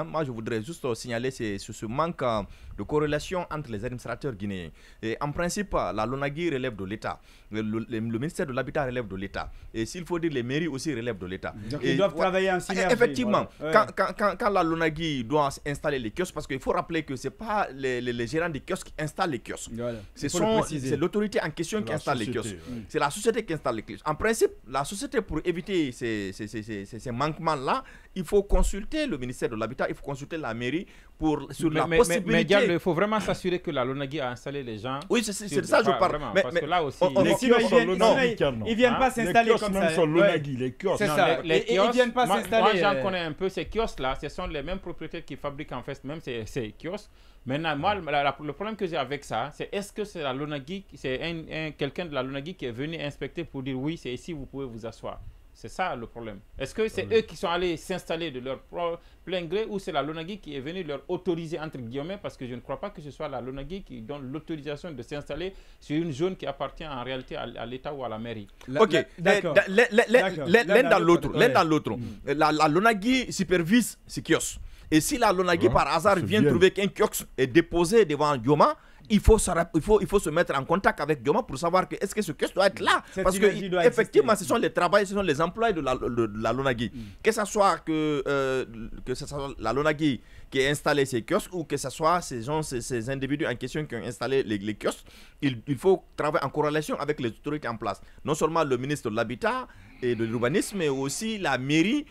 Moi, je voudrais juste signaler ce manque de corrélation entre les administrateurs guinéens. Et en principe, la LONAGUI relève de l'État. Le ministère de l'Habitat relève de l'État. Et s'il faut dire, les mairies aussi relèvent de l'État. Donc ils doivent travailler en synergie. Effectivement, voilà. quand la LONAGUI doit installer les kiosques, parce qu'il faut rappeler que ce n'est pas les gérants des kiosques qui installent les kiosques. Voilà. C'est l'autorité en question qui installe les kiosques. C'est la société qui installe les kiosques. En principe, la société, pour éviter ces manquements-là, il faut consulter le ministère de l'Habitat, il faut consulter la mairie sur la possibilité. Mais il faut vraiment s'assurer que la LONAGUI a installé les gens. Oui, c'est ça que je parle. Vraiment, parce que là aussi, ils viennent pas s'installer comme ça. Les kiosques. C'est ça. Ils viennent pas s'installer. Moi, j'en connais un peu. Ces kiosques-là, ce sont les mêmes propriétaires qui fabriquent en fait même ces kiosques. Maintenant, moi, le problème que j'ai avec ça, c'est est-ce que c'est la LONAGUI, c'est quelqu'un de la LONAGUI qui est venu inspecter pour dire oui, c'est ici, vous pouvez vous asseoir. C'est ça le problème. Est-ce que c'est eux qui sont allés s'installer de leur plein gré ou c'est la LONAGUI qui est venue leur autoriser, entre guillemets, parce que je ne crois pas que ce soit la LONAGUI qui donne l'autorisation de s'installer sur une zone qui appartient en réalité à l'État ou à la mairie. Ok, l'un dans l'autre. La LONAGUI supervise ces kiosques. Et si la LONAGUI par hasard vient trouver qu'un kiosque est déposé devant Dioma, il faut se mettre en contact avec Dioma pour savoir que est-ce que ce kiosque doit être là. Parce que effectivement, ce sont les travailleurs, ce sont les employés de la LONAGUI. Que ce soit la LONAGUI qui a installé ces kiosques ou que ce soit ces individus en question qui ont installé les kiosques, il faut travailler en corrélation avec les autorités en place. Non seulement le ministre de l'Habitat et de l'urbanisme, mais aussi la mairie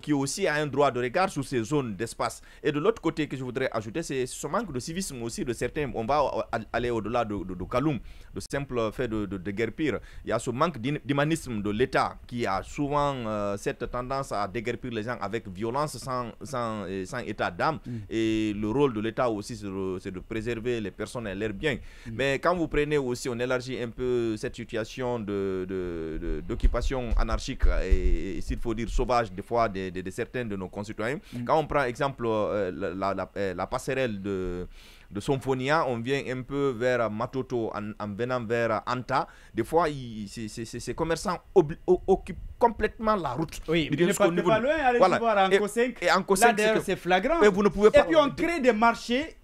qui aussi a un droit de regard sur ces zones d'espace. Et de l'autre côté que je voudrais ajouter, c'est ce manque de civisme aussi de certains. On va aller au-delà de Kaloum, de simple fait de déguerpir. Il y a ce manque d'humanisme de l'État qui a souvent cette tendance à déguerpir les gens avec violence sans état d'âme. Et le rôle de l'État aussi, c'est de préserver les personnes et leurs biens. Mais quand vous prenez aussi, on élargit un peu cette situation d'occupation anarchique et s'il faut dire sauvage des fois de certains de nos concitoyens. Quand on prend exemple la passerelle de Symphonia, on vient un peu vers Matoto en venant vers Anta. Des fois, ces commerçants occupent complètement la route. Oui, mais pas loin, allez voir Anko 5. Là d'ailleurs c'est flagrant. Et vous ne pouvez pas. Et puis on crée des marchés.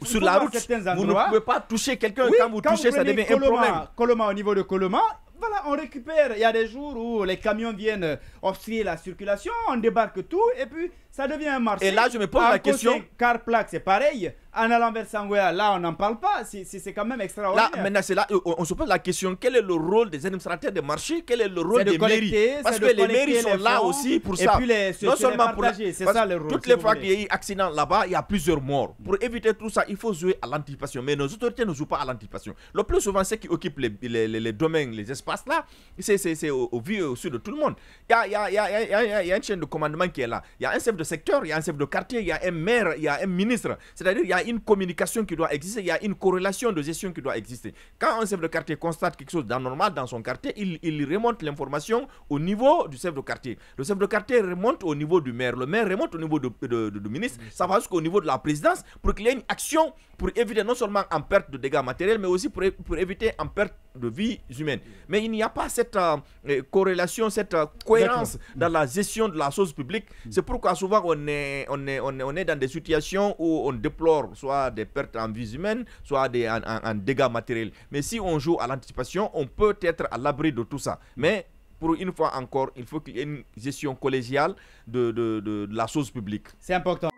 Sur la route, vous ne pouvez pas toucher quelqu'un. Quand vous touchez, ça devient un problème. Coloma, au niveau de Coloma, voilà, on récupère. Il y a des jours où les camions viennent obstruer la circulation, on débarque tout et puis ça devient un marché. Et là, je me pose la question. Car plaque, c'est pareil. En allant vers Sangoya, là, on n'en parle pas. C'est quand même extraordinaire. Là, maintenant, c'est là on se pose la question. Quel est le rôle des administrateurs des marchés? Quel est le rôle des mairies? Parce que les mairies sont là aussi pour ça. Et puis non seulement pour c'est ça le rôle. Toutes les fois qu'il y a eu accident là-bas, il y a plusieurs morts. Pour éviter tout ça, il faut jouer à l'anticipation. Mais nos autorités ne jouent pas à l'anticipation. Le plus souvent, ceux qui occupent les domaines, les espaces là, c'est au vu au-dessus de tout le monde. Il y a une chaîne de commandement qui est là. Il y a un chef de secteur, il y a un chef de quartier, il y a un maire, il y a un ministre. C'est-à-dire il y a une communication qui doit exister, il y a une corrélation de gestion qui doit exister. Quand un chef de quartier constate quelque chose d'anormal dans son quartier, il remonte l'information au niveau du chef de quartier. Le chef de quartier remonte au niveau du maire. Le maire remonte au niveau du ministre. Ça va jusqu'au niveau de la présidence pour qu'il y ait une action pour éviter non seulement en perte de dégâts matériels, mais aussi pour éviter en perte de vies humaines. Mais il n'y a pas cette corrélation, cette cohérence dans la gestion de la chose publique. C'est pourquoi souvent on est dans des situations où on déplore soit des pertes en vies humaines, soit en dégâts matériels. Mais si on joue à l'anticipation, on peut être à l'abri de tout ça. Mais pour une fois encore, il faut qu'il y ait une gestion collégiale de la chose publique. C'est important.